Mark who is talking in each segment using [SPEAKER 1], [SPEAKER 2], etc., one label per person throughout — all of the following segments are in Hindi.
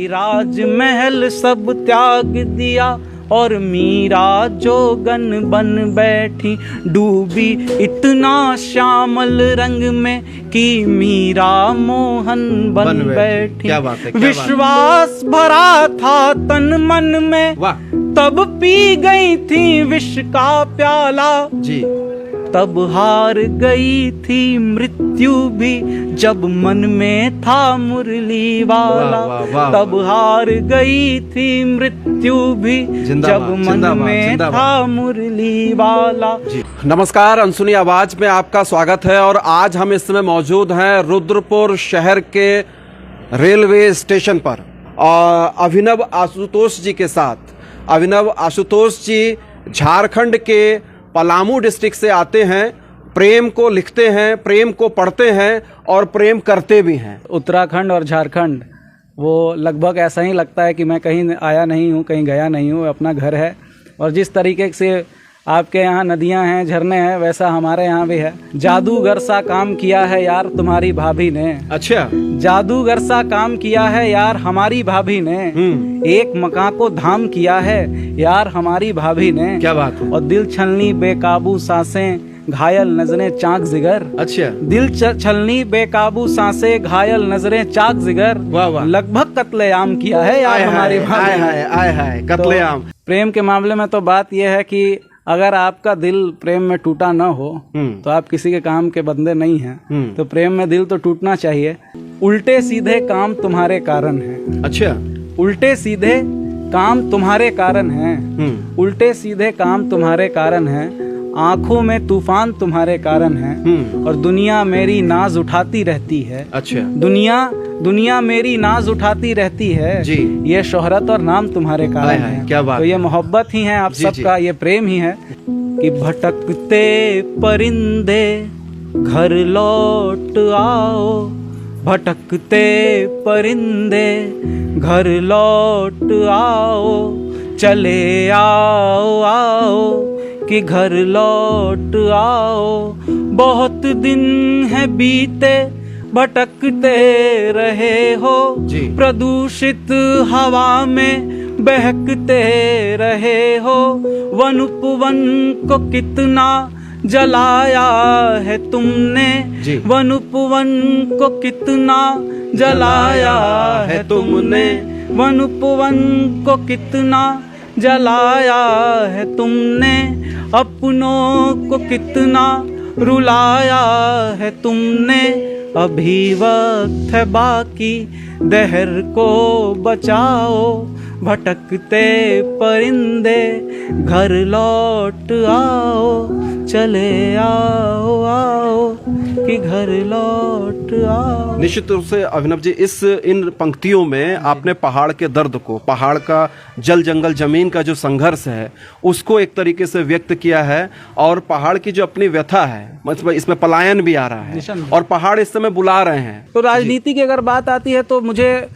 [SPEAKER 1] राजमहल सब त्याग दिया और मीरा जोगन बन बैठी, डूबी इतना श्यामल रंग में कि मीरा मोहन बन बैठी।
[SPEAKER 2] क्या बात है,
[SPEAKER 1] विश्वास भरा था तन मन में, तब पी गई थी विष का प्याला
[SPEAKER 2] जी।
[SPEAKER 1] तब हार गई थी मृत्यु भी, जब मन में था मुरली वाला। तब हार गई थी मृत्यु भी, जब मन में था मुरली वाला।
[SPEAKER 2] नमस्कार, अनसुनी आवाज में आपका स्वागत है। और आज हम इस समय मौजूद हैं रुद्रपुर शहर के रेलवे स्टेशन पर और अभिनव आशुतोष जी के साथ। अभिनव आशुतोष जी झारखंड के पलामू डिस्ट्रिक्ट से आते हैं, प्रेम को लिखते हैं, प्रेम को पढ़ते हैं और प्रेम करते भी हैं।
[SPEAKER 1] उत्तराखंड और झारखंड वो लगभग ऐसा ही लगता है कि मैं कहीं आया नहीं हूँ, कहीं गया नहीं हूँ, अपना घर है। और जिस तरीके से आपके यहाँ नदियाँ हैं, झरने हैं, वैसा हमारे यहाँ भी है। जादूगर सा काम किया है यार तुम्हारी भाभी ने।
[SPEAKER 2] अच्छा,
[SPEAKER 1] जादूगर सा काम किया है यार हमारी भाभी ने। एक मकान को धाम किया है यार हमारी भाभी ने।
[SPEAKER 2] क्या बात है।
[SPEAKER 1] और दिल छलनी बेकाबू सांसें, घायल नजरें चाक जिगर।
[SPEAKER 2] अच्छा,
[SPEAKER 1] दिल छलनी बेकाबू सांसें, घायल नजरें चाक जिगर।
[SPEAKER 2] वाह वाह।
[SPEAKER 1] लगभग कत्लेआम किया है यार हमारी भाभी ने।
[SPEAKER 2] आय कत्लेआम।
[SPEAKER 1] तो प्रेम के मामले में तो बात यह है कि अगर आपका दिल प्रेम में टूटा न हो तो आप किसी के काम के बंदे नहीं हैं। तो प्रेम में दिल तो टूटना चाहिए। उल्टे सीधे काम तुम्हारे कारण है।
[SPEAKER 2] अच्छा,
[SPEAKER 1] उल्टे सीधे काम तुम्हारे कारण है। उल्टे सीधे काम तुम्हारे कारण है। आंखों में तूफान तुम्हारे कारण है। और दुनिया मेरी नाज उठाती रहती है।
[SPEAKER 2] अच्छा,
[SPEAKER 1] दुनिया मेरी नाज उठाती रहती है
[SPEAKER 2] जी।
[SPEAKER 1] ये शोहरत और नाम तुम्हारे कारण है।
[SPEAKER 2] क्या बात।
[SPEAKER 1] तो ये मोहब्बत ही है आप सबका, ये प्रेम ही है। कि भटकते परिंदे घर लौट आओ, भटकते परिंदे घर लौट आओ, चले आओ आओ कि घर लौट आओ। बहुत दिन है बीते भटकते रहे हो, प्रदूषित हवा में बहकते रहे हो। वन उपवन को कितना जलाया है तुमने, वन उपवन को कितना जलाया है तुमने, वन उपवन को कितना जलाया है तुमने, अपनों को कितना रुलाया है तुमने। अभी वक्त है बाकी दहर को बचाओ, भटकते परिंदे घर लौट आओ, चले आओ आओ कि घर लौट आओ।
[SPEAKER 2] निश्चित रूप से अभिनव जी, इन पंक्तियों में आपने पहाड़ के दर्द को, पहाड़ का जल जंगल जमीन का जो संघर्ष है उसको एक तरीके से व्यक्त किया है। और पहाड़ की जो अपनी व्यथा है, मतलब इसमें पलायन भी आ रहा है और पहाड़ इस समय बुला रहे हैं।
[SPEAKER 1] तो राजनीति की अगर बात आती है तो मुझे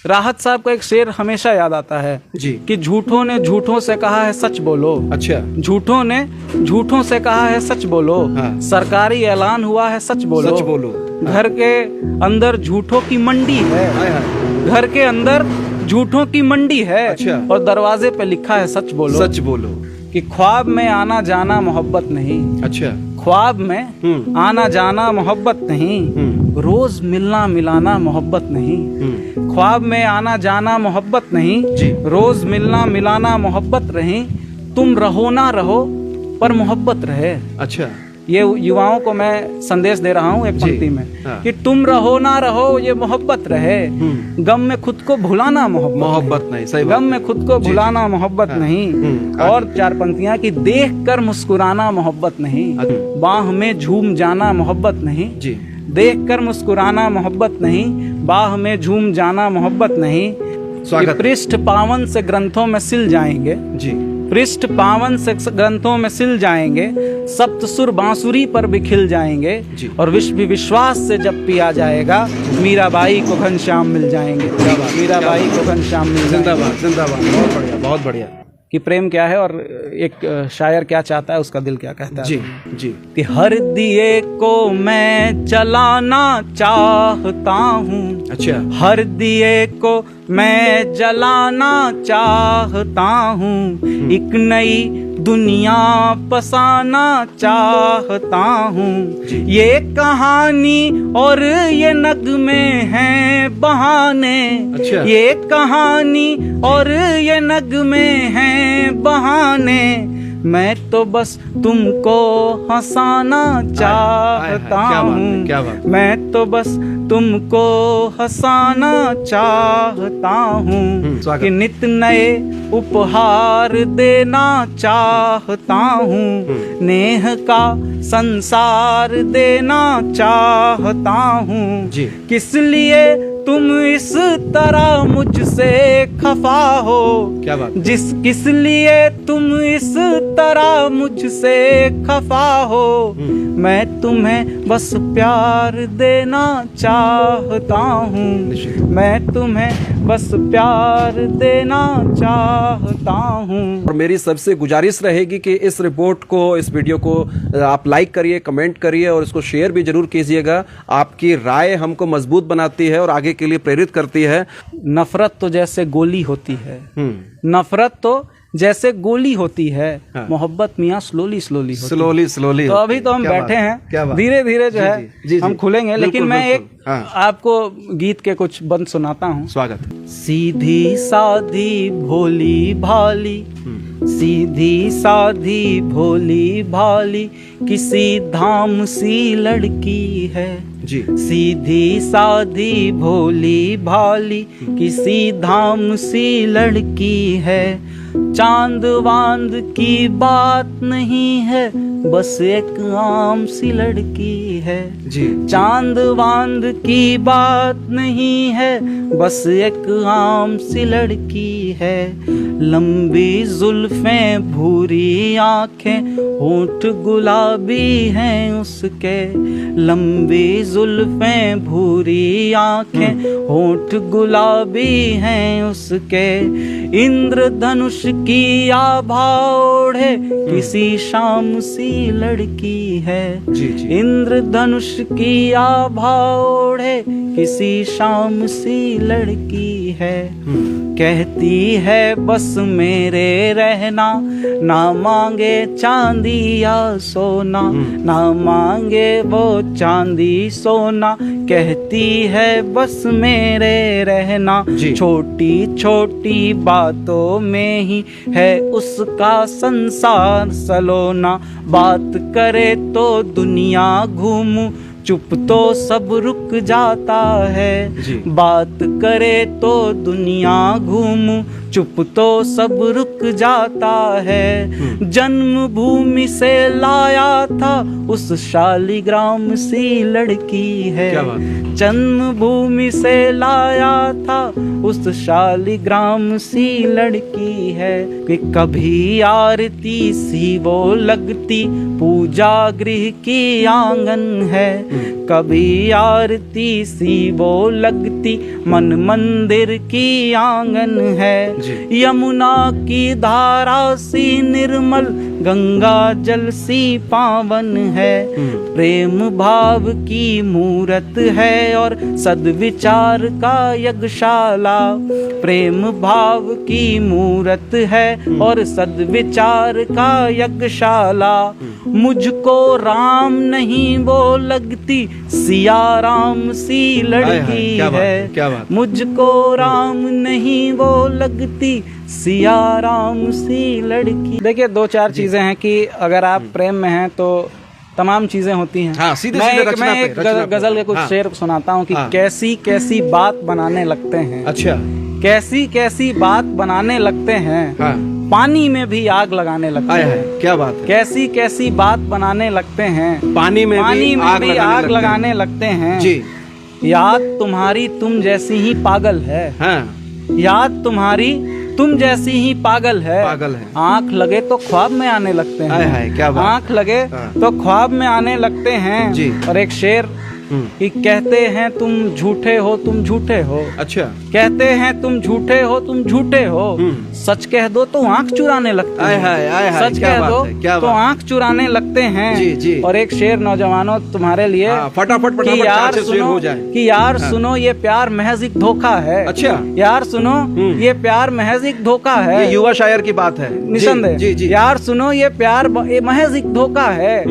[SPEAKER 1] राहत साहब का एक शेर हमेशा याद आता है
[SPEAKER 2] जी, कि
[SPEAKER 1] झूठों ने झूठों से कहा है सच बोलो।
[SPEAKER 2] अच्छा,
[SPEAKER 1] झूठों ने झूठों से कहा है सच बोलो। हाँ। सरकारी ऐलान हुआ है सच बोलो।
[SPEAKER 2] सच बोलो।
[SPEAKER 1] घर के अंदर झूठों की मंडी है। घर के अंदर झूठों की मंडी है। अच्छा। और दरवाजे पे लिखा है सच बोलो।
[SPEAKER 2] सच बोलो।
[SPEAKER 1] कि ख्वाब में आना जाना मोहब्बत नहीं।
[SPEAKER 2] अच्छा,
[SPEAKER 1] ख्वाब में आना जाना मोहब्बत नहीं, रोज मिलना मिलाना मोहब्बत नहीं। ख्वाब में आना जाना मोहब्बत नहीं, रोज मिलना मिलाना मोहब्बत नहीं। तुम रहो ना रहो पर मोहब्बत रहे।
[SPEAKER 2] अच्छा,
[SPEAKER 1] ये युवाओं को मैं संदेश दे रहा हूँ एक पंक्ति में। हाँ। कि तुम रहो ना रहो ये मोहब्बत रहे। गम में खुद को भुलाना मोहब्बत
[SPEAKER 2] नहीं। सही
[SPEAKER 1] गम में खुद को भुलाना मोहब्बत नहीं। और चार पंक्तियां कि देख कर मुस्कुराना मोहब्बत नहीं, बाह में झूम जाना मोहब्बत नहीं। देख कर मुस्कुराना मोहब्बत नहीं, बाह में झूम जाना मोहब्बत नहीं। पृष्ठ पावन से ग्रंथों में सिल जाएंगे। पृष्ठ पावन से ग्रंथों में सिल जाएंगे, सप्त सुर बांसुरी पर भी खिल जाएंगे। और विश्व विश्वास से जब पिया जाएगा, मीराबाई को घनश्याम मिल जाएंगे। मीराबाई को घनश्याम मिल जाएंगे।
[SPEAKER 2] जिंदाबाद जिंदाबाद। बहुत बढ़िया, बहुत बढ़िया।
[SPEAKER 1] कि प्रेम क्या है और एक शायर क्या चाहता है, उसका दिल क्या कहता है।
[SPEAKER 2] जी जी।
[SPEAKER 1] कि हर दिए को मैं जलाना चाहता हूँ,
[SPEAKER 2] अच्छा।
[SPEAKER 1] हर दिए को मैं जलाना चाहता हूँ, एक नई दुनिया बसाना चाहता हूँ। ये कहानी और ये नगमे हैं बहाने,
[SPEAKER 2] अच्छा।
[SPEAKER 1] ये कहानी और ये नगमे हैं बहाने, मैं तो बस तुमको हंसाना चाहता हूँ,
[SPEAKER 2] क्या बात।
[SPEAKER 1] मैं तो बस तुमको हंसाना चाहता हूँ, कि नित नए उपहार देना चाहता हूँ, नेह का संसार देना चाहता हूँ। किस लिए तुम इस तरह मुझसे खफा हो,
[SPEAKER 2] क्या बात।
[SPEAKER 1] किस लिए तुम इस तरह मुझसे खफा हो, मैं तुम्हें बस प्यार देना चाहता हूँ, मैं तुम्हें बस प्यार देना चाहता हूँ।
[SPEAKER 2] और मेरी सबसे गुजारिश रहेगी कि इस रिपोर्ट को, इस वीडियो को आप लाइक करिए, कमेंट करिए और इसको शेयर भी जरूर कीजिएगा। आपकी राय हमको मजबूत बनाती है और आगे के लिए प्रेरित करती है।
[SPEAKER 1] नफरत तो जैसे गोली होती है, नफरत तो जैसे गोली होती है,
[SPEAKER 2] हाँ।
[SPEAKER 1] मोहब्बत मियाँ स्लोली
[SPEAKER 2] स्लोली।
[SPEAKER 1] तो अभी तो हम बैठे हैं, धीरे धीरे जो है हम खुलेंगे। लेकिन मैं एक आपको गीत के कुछ बंद सुनाता हूँ।
[SPEAKER 2] स्वागत।
[SPEAKER 1] सीधी साधी भोली भाली, सीधी साधी भोली भाली किसी धाम सी लड़की है
[SPEAKER 2] जी।
[SPEAKER 1] सीधी साधी भोली भाली किसी धाम सी लड़की है, चांद वांद की बात नहीं है, बस एक आम सी लड़की है
[SPEAKER 2] जी।
[SPEAKER 1] चांद वांद की बात नहीं है, बस एक आम सी लड़की है। लंबी जुल्फें, भूरी आंखें, होंठ गुलाबी हैं उसके, लंबी जुल्फें, भूरी आंखें, होंठ गुलाबी हैं उसके, इंद्रधनुष की आभा ओढ़े किसी शाम सी लड़की है
[SPEAKER 2] जी जी।
[SPEAKER 1] इंद्रधनुष की आभा ओढ़े किसी शाम सी लड़की है। कहती है बस मेरे रहना, ना मांगे चांदी या सोना, ना मांगे वो चांदी सोना, कहती है बस मेरे रहना, छोटी छोटी बातों में ही है उसका संसार सलोना, बात करे तो दुनिया घूमूं, चुप तो सब रुक जाता है, बात करे तो दुनिया घूमूं, चुप तो सब रुक जाता है। जन्मभूमि से लाया था उस शालिग्राम सी लड़की है, जन्मभूमि से लाया था उस शालिग्राम सी लड़की है। कि कभी आरती सी वो लगती, पूजा गृह की आंगन है, कभी आरती सी वो लगती, मन मंदिर की आंगन है। यमुना की धारा सी निर्मल, गंगा जल सी पावन है, प्रेम भाव की मूरत है और सद्विचार का यज्ञशाला, प्रेम भाव की मूरत है और सद्विचार का यज्ञशाला। मुझको राम नहीं वो लगती, सिया राम सी लड़की है, मुझको राम नहीं वो लगती, सिया राम सी लड़की। देखिए दो चार चीजें हैं कि अगर आप प्रेम में हैं तो तमाम चीजें होती हैं।
[SPEAKER 2] हाँ,
[SPEAKER 1] मैं एक गजल के कुछ शेर सुनाता हूँ कि कैसी कैसी बात बनाने लगते हैं।
[SPEAKER 2] अच्छा।
[SPEAKER 1] कैसी कैसी बात बनाने लगते हैं, पानी में भी आग लगाने लगते हैं।
[SPEAKER 2] क्या बात है।
[SPEAKER 1] कैसी कैसी बात बनाने लगते हैं,
[SPEAKER 2] पानी में भी
[SPEAKER 1] आग लगाने लगते हैं जी। याद तुम्हारी तुम जैसी ही पागल है, याद तुम्हारी तुम जैसी ही पागल है, आंख लगे तो ख्वाब में आने लगते हैं।
[SPEAKER 2] क्या बात।
[SPEAKER 1] आंख लगे तो ख्वाब में आने लगते हैं। और एक शेर कि कहते हैं तुम झूठे हो, तुम झूठे हो।
[SPEAKER 2] अच्छा।
[SPEAKER 1] कहते हैं तुम झूठे हो, तुम झूठे हो। सच कह दो तो आंख चुराने लगते
[SPEAKER 2] आय
[SPEAKER 1] हैं।
[SPEAKER 2] हाय, आय हाय,
[SPEAKER 1] सच
[SPEAKER 2] क्या
[SPEAKER 1] कह
[SPEAKER 2] बात
[SPEAKER 1] दो
[SPEAKER 2] है, क्या
[SPEAKER 1] तो
[SPEAKER 2] बात है।
[SPEAKER 1] आंख चुराने लगते हैं।
[SPEAKER 2] जी, जी।
[SPEAKER 1] और एक शेर नौजवानों तुम्हारे लिए,
[SPEAKER 2] हाँ, फटाफट
[SPEAKER 1] कि
[SPEAKER 2] फटाफट
[SPEAKER 1] यार
[SPEAKER 2] चार छह शेर
[SPEAKER 1] सुनो,
[SPEAKER 2] हो जाए।
[SPEAKER 1] कि यार
[SPEAKER 2] हाँ।
[SPEAKER 1] सुनो ये प्यार महज एक धोखा है।
[SPEAKER 2] अच्छा।
[SPEAKER 1] यार सुनो ये प्यार महज एक धोखा है।
[SPEAKER 2] ये युवा शायर की बात है।
[SPEAKER 1] निसंदेह।
[SPEAKER 2] जी जी।
[SPEAKER 1] यार सुनो ये प्यार ये महज एक धोखा है।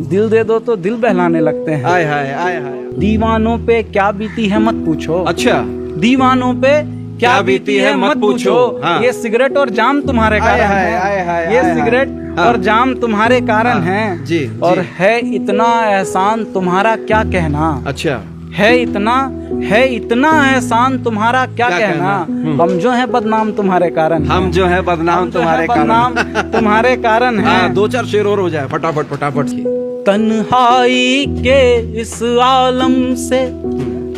[SPEAKER 1] दिल दे दो तो दिल बहलाने लगते हैं।
[SPEAKER 2] आय हाय, आय हाय।
[SPEAKER 1] दीवानों पे क्या बीती है मत पूछो।
[SPEAKER 2] अच्छा।
[SPEAKER 1] दीवानों पे क्या बीती है मत पूछो।
[SPEAKER 2] हाँ।
[SPEAKER 1] ये सिगरेट और जाम तुम्हारे
[SPEAKER 2] आय
[SPEAKER 1] कारण
[SPEAKER 2] हाय,
[SPEAKER 1] है।
[SPEAKER 2] आय हाय,
[SPEAKER 1] ये
[SPEAKER 2] आय हाय।
[SPEAKER 1] सिगरेट
[SPEAKER 2] हाँ।
[SPEAKER 1] और जाम तुम्हारे कारण
[SPEAKER 2] हाँ।
[SPEAKER 1] है।
[SPEAKER 2] जी,
[SPEAKER 1] और
[SPEAKER 2] जी।
[SPEAKER 1] है इतना एहसान तुम्हारा क्या कहना।
[SPEAKER 2] अच्छा।
[SPEAKER 1] है इतना एहसान तुम्हारा क्या कहना। हम जो है बदनाम तुम्हारे कारण
[SPEAKER 2] हम जो है बदनाम तुम्हारे
[SPEAKER 1] बदनाम तुम्हारे कारण है।
[SPEAKER 2] हाँ, दो चार शेर और हो जाए फटाफट फटाफट की।
[SPEAKER 1] तन्हाई के इस आलम से,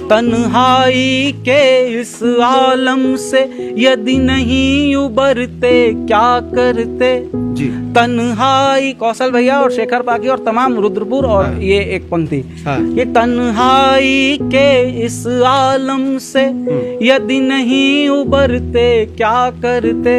[SPEAKER 1] तन्हाई के इस आलम से यदि नहीं उबरते क्या करते।
[SPEAKER 2] जी।
[SPEAKER 1] तन्हाई, कौशल भैया और शेखर पागी और तमाम रुद्रपुर और
[SPEAKER 2] हाँ।
[SPEAKER 1] ये एक पंक्ति।
[SPEAKER 2] हाँ।
[SPEAKER 1] ये तन्हाई के इस आलम से यदि नहीं उबरते क्या करते।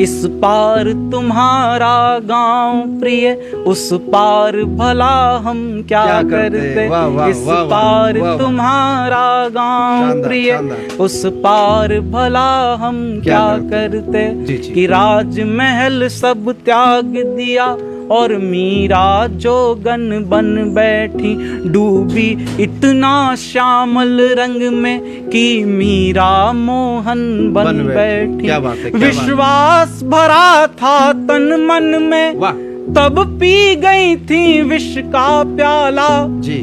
[SPEAKER 1] इस पार तुम्हारा गांव प्रिय, उस पार भला हम क्या करते।
[SPEAKER 2] वाह, वाह,
[SPEAKER 1] इस
[SPEAKER 2] वाह, वाह,
[SPEAKER 1] पार
[SPEAKER 2] वाह, वाह।
[SPEAKER 1] तुम्हारा गांव
[SPEAKER 2] शानदार,
[SPEAKER 1] प्रिय,
[SPEAKER 2] शानदार।
[SPEAKER 1] उस पार भला हम क्या करते।
[SPEAKER 2] जी, जी।
[SPEAKER 1] कि राजमहल सब त्याग दिया और मीरा जोगन बन बैठी। डूबी इतना श्यामल रंग में कि मीरा मोहन बन बैठी।
[SPEAKER 2] क्या बात है, क्या बात है।
[SPEAKER 1] विश्वास भरा था तन मन में,
[SPEAKER 2] वाह।
[SPEAKER 1] तब पी गई थी विष का प्याला।
[SPEAKER 2] जी।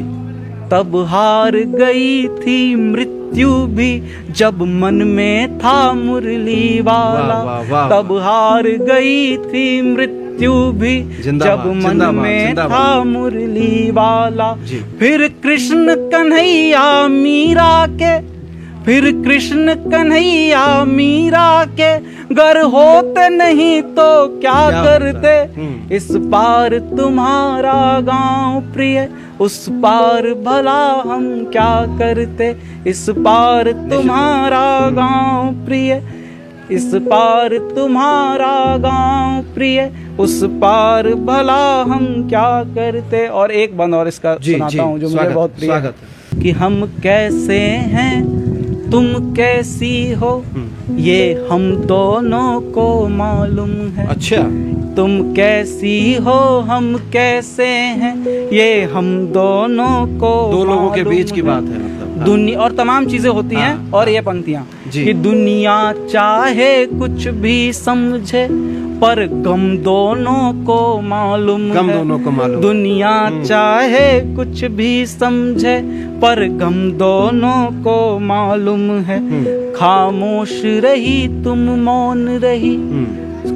[SPEAKER 1] तब हार गई थी मृत्यु भी जब मन में था मुरली वाला।
[SPEAKER 2] वाह, वाह, वाह,
[SPEAKER 1] तब हार गई थी मृत्यु भी
[SPEAKER 2] जिंदाबाद,
[SPEAKER 1] जब मन
[SPEAKER 2] जिंदाबाद,
[SPEAKER 1] में
[SPEAKER 2] जिंदाबाद।
[SPEAKER 1] था मुरली वाला।
[SPEAKER 2] जी।
[SPEAKER 1] फिर कृष्ण कन्हैया मीरा के, फिर कृष्ण कन्हैया मीरा के गर होते नहीं तो क्या करते। इस पार तुम्हारा गांव प्रिय, उस पार भला हम क्या करते। इस पार तुम्हारा गांव प्रिय, इस पार तुम्हारा गांव प्रिय, उस पार भला हम क्या करते। और एक बंद और इसका सुनाता हूँ जो मुझे बहुत प्रिय है। कि हम कैसे हैं तुम कैसी हो, ये हम दोनों को मालूम है।
[SPEAKER 2] अच्छा।
[SPEAKER 1] तुम कैसी हो हम कैसे हैं, ये हम दोनों को
[SPEAKER 2] दो लोगों के बीच की
[SPEAKER 1] मालूम
[SPEAKER 2] बात है मतलब। हाँ।
[SPEAKER 1] दुनिया और तमाम चीजें होती हैं।
[SPEAKER 2] हाँ,
[SPEAKER 1] और ये पंक्तियां
[SPEAKER 2] जी।
[SPEAKER 1] कि दुनिया चाहे कुछ भी समझे पर गम दोनों को मालूम है।
[SPEAKER 2] गम दोनों को मालूम।
[SPEAKER 1] दुनिया चाहे कुछ भी समझे पर गम दोनों को मालूम है। खामोश रही तुम मौन रही,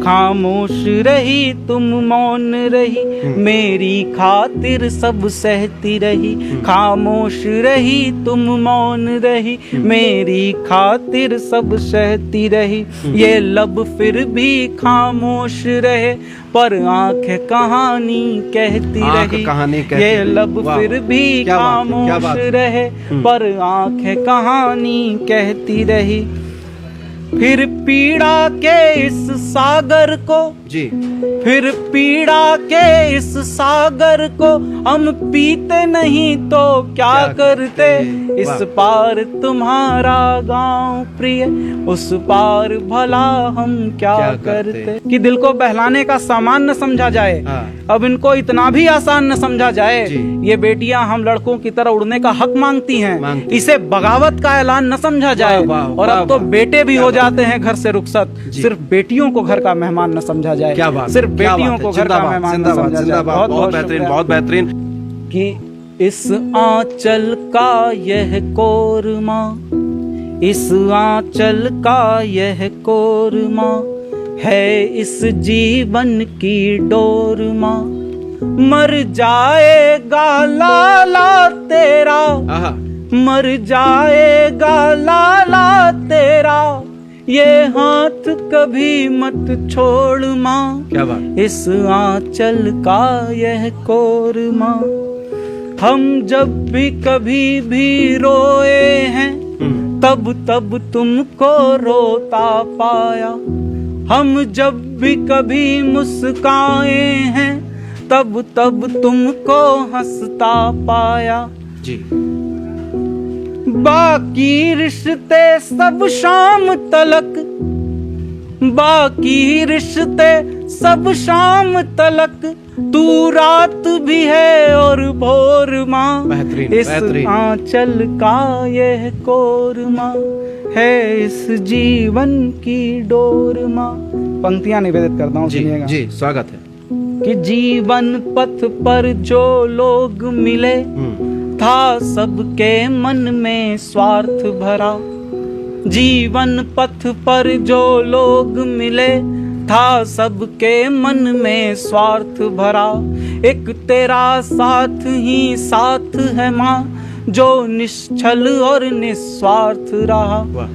[SPEAKER 1] खामोश रही तुम मौन रही, मेरी खातिर सब सहती रही। खामोश रही तुम मौन रही, मेरी खातिर सब सहती रही। ये लब फिर भी खामोश रहे पर आंखें कहानी कहती रही।
[SPEAKER 2] कहानी कहती
[SPEAKER 1] ये
[SPEAKER 2] रही।
[SPEAKER 1] लब
[SPEAKER 2] वाह,
[SPEAKER 1] फिर भी
[SPEAKER 2] क्या बात है, क्या
[SPEAKER 1] खामोश
[SPEAKER 2] बात है।
[SPEAKER 1] रहे पर आंखें कहानी कहती रही। फिर पीड़ा के इस सागर को,
[SPEAKER 2] जी।
[SPEAKER 1] फिर पीड़ा के इस सागर को हम पीते नहीं तो क्या करते। इस
[SPEAKER 2] वाह।
[SPEAKER 1] पार तुम्हारा गांव प्रिय, उस पार भला हम क्या करते। कि दिल को बहलाने का सामान न समझा जाए,
[SPEAKER 2] हाँ।
[SPEAKER 1] अब इनको इतना भी आसान न समझा जाए।
[SPEAKER 2] जी।
[SPEAKER 1] ये बेटियां हम लड़कों की तरह उड़ने का हक मांगती हैं,
[SPEAKER 2] मांगती।
[SPEAKER 1] इसे बगावत का ऐलान न समझा जाए।
[SPEAKER 2] वाह,
[SPEAKER 1] और
[SPEAKER 2] वाह,
[SPEAKER 1] अब तो
[SPEAKER 2] वाह।
[SPEAKER 1] बेटे भी
[SPEAKER 2] क्या
[SPEAKER 1] हो
[SPEAKER 2] बात।
[SPEAKER 1] जाते हैं घर से रुखसत,
[SPEAKER 2] जी।
[SPEAKER 1] सिर्फ बेटियों को घर का मेहमान न समझा जाए।
[SPEAKER 2] क्या बात,
[SPEAKER 1] सिर्फ
[SPEAKER 2] क्या
[SPEAKER 1] बेटियों
[SPEAKER 2] बात है।
[SPEAKER 1] को घर का
[SPEAKER 2] जिंदाबाद,
[SPEAKER 1] मेहमान न
[SPEAKER 2] जिंदाबाद,
[SPEAKER 1] समझा जाए।
[SPEAKER 2] जिंदाबाद।
[SPEAKER 1] बहुत
[SPEAKER 2] बहुत बेहतरीन,
[SPEAKER 1] शुक्रिया।
[SPEAKER 2] बहुत बेहतरीन।
[SPEAKER 1] कि इस आंचल का यह कोरमा, इस आंचल का यह कोरमा है इस जीवन की डोरमा। मर जाएगा लाला तेरा,
[SPEAKER 2] आहा।
[SPEAKER 1] मर जाएगा लाला तेरा, ये हाथ कभी मत छोड़ माँ।
[SPEAKER 2] क्या बात।
[SPEAKER 1] इस आंचल का यह कोरमा, हम जब भी कभी भी रोए हैं तब तब तुमको रोता पाया, हम जब भी कभी मुस्काए हैं तब तब तुमको हंसता पाया।
[SPEAKER 2] जी।
[SPEAKER 1] बाकी रिश्ते सब शाम तलक, बाकी रिश्ते सब शाम तलक, तू रात भी है और भोर माँ।
[SPEAKER 2] बेहतरीन,
[SPEAKER 1] इस
[SPEAKER 2] बेहतरीन।
[SPEAKER 1] आंचल का यह कोरमा है इस जीवन की डोर माँ। पंक्तियां निवेदित करता हूँ,
[SPEAKER 2] जी
[SPEAKER 1] सुनिएगा।
[SPEAKER 2] जी, स्वागत है।
[SPEAKER 1] कि जीवन पथ पर जो लोग मिले था सबके मन में स्वार्थ भरा, जीवन पथ पर जो लोग मिले था सबके मन में स्वार्थ भरा, एक तेरा साथ ही साथ है माँ जो निश्चल और निस्वार्थ रहा।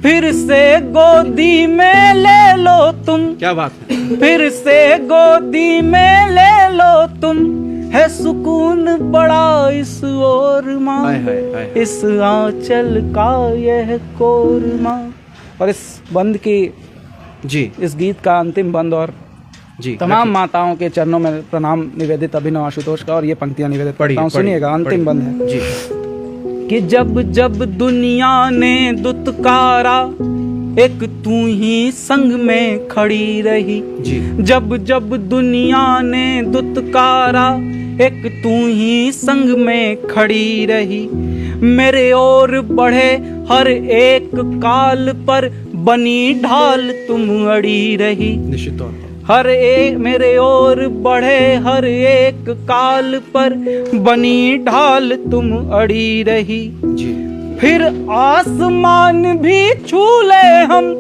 [SPEAKER 1] फिर से गोदी में ले लो तुम,
[SPEAKER 2] क्या बात है।
[SPEAKER 1] फिर से गोदी में ले लो तुम, है सुकून बड़ा इस ओर माँ,
[SPEAKER 2] हाय हाय हाय।
[SPEAKER 1] इस आंचल का यह कोरमा। और इस बंद की,
[SPEAKER 2] जी
[SPEAKER 1] इस गीत का अंतिम बंद और
[SPEAKER 2] जी,
[SPEAKER 1] तमाम माताओं के चरणों में प्रणाम निवेदित अभिनव आशुतोष का। और ये पंक्तियां निवेदित
[SPEAKER 2] पढ़िए,
[SPEAKER 1] करता हूँ, सुनिएगा।
[SPEAKER 2] पढ़िए,
[SPEAKER 1] अंतिम बंद है
[SPEAKER 2] जी।
[SPEAKER 1] कि जब जब दुनिया ने दुत्कारा, एक तू ही संग में खड़ी रही,
[SPEAKER 2] जी।
[SPEAKER 1] जब जब दुनिया ने दुत्कारा, एक तू ही संग में खड़ी रही, मेरे ओर बढ़े हर एक काल पर बनी ढाल तुम अड़ी रही।
[SPEAKER 2] निश्चित तौर पर
[SPEAKER 1] हर एक मेरे ओर बढ़े हर एक काल पर बनी ढाल तुम अड़ी रही।
[SPEAKER 2] जी।
[SPEAKER 1] फिर आसमान भी छू ले हम,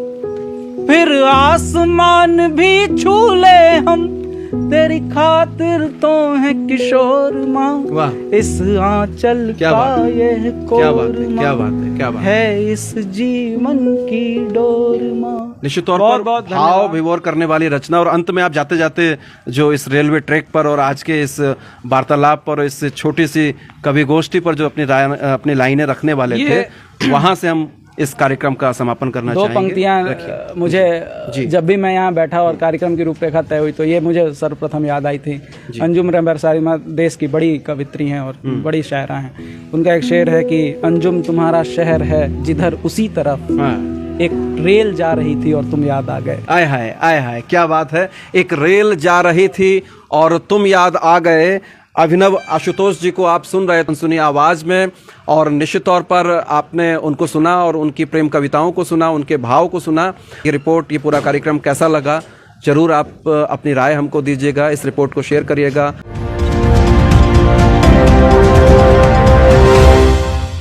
[SPEAKER 1] फिर आसमान भी छू ले हम, तेरी खातिर तो है किशोर माँ,
[SPEAKER 2] वाह।
[SPEAKER 1] इस आंचल
[SPEAKER 2] क्या
[SPEAKER 1] का
[SPEAKER 2] बात है,
[SPEAKER 1] यह
[SPEAKER 2] क्या बात है,
[SPEAKER 1] कोरमा
[SPEAKER 2] क्या बात है, क्या बात है।
[SPEAKER 1] है इस जीवन की डोर माँ।
[SPEAKER 2] निश्चित तौर
[SPEAKER 1] बहुत
[SPEAKER 2] पर
[SPEAKER 1] बहुत
[SPEAKER 2] भाव
[SPEAKER 1] धन्यवाद।
[SPEAKER 2] विभोर करने वाली रचना। और अंत में आप जाते जाते जो इस रेलवे ट्रैक पर और आज के इस वार्तालाप पर, इस छोटी सी कवि गोष्ठी पर जो अपनी लाइनें रखने वाले थे, वहां से हम इस कार्यक्रम का समापन करना
[SPEAKER 1] दो
[SPEAKER 2] चाहेंगे।
[SPEAKER 1] पंक्तियां मुझे
[SPEAKER 2] जी।
[SPEAKER 1] जब भी मैं यहाँ बैठा और कार्यक्रम की रूपरेखा तय हुई तो ये मुझे सर्वप्रथम याद आई थी। अंजुम रंबरसारी माँ देश की बड़ी कवित्री हैं और बड़ी शायरा हैं। उनका एक शेर है कि अंजुम तुम्हारा शहर है जिधर उसी तरफ
[SPEAKER 2] हाँ।
[SPEAKER 1] एक रेल जा रही थी और तुम याद आ गए।
[SPEAKER 2] आय हाय, आय हाय, क्या बात है। एक रेल जा रही थी और तुम याद आ गए। अभिनव आशुतोष जी को आप सुन रहे थे सुनी आवाज में, और निश्चित तौर पर आपने उनको सुना और उनकी प्रेम कविताओं को सुना, उनके भाव को सुना। ये रिपोर्ट, ये पूरा कार्यक्रम कैसा लगा, जरूर आप अपनी राय हमको दीजिएगा। इस रिपोर्ट को शेयर करिएगा।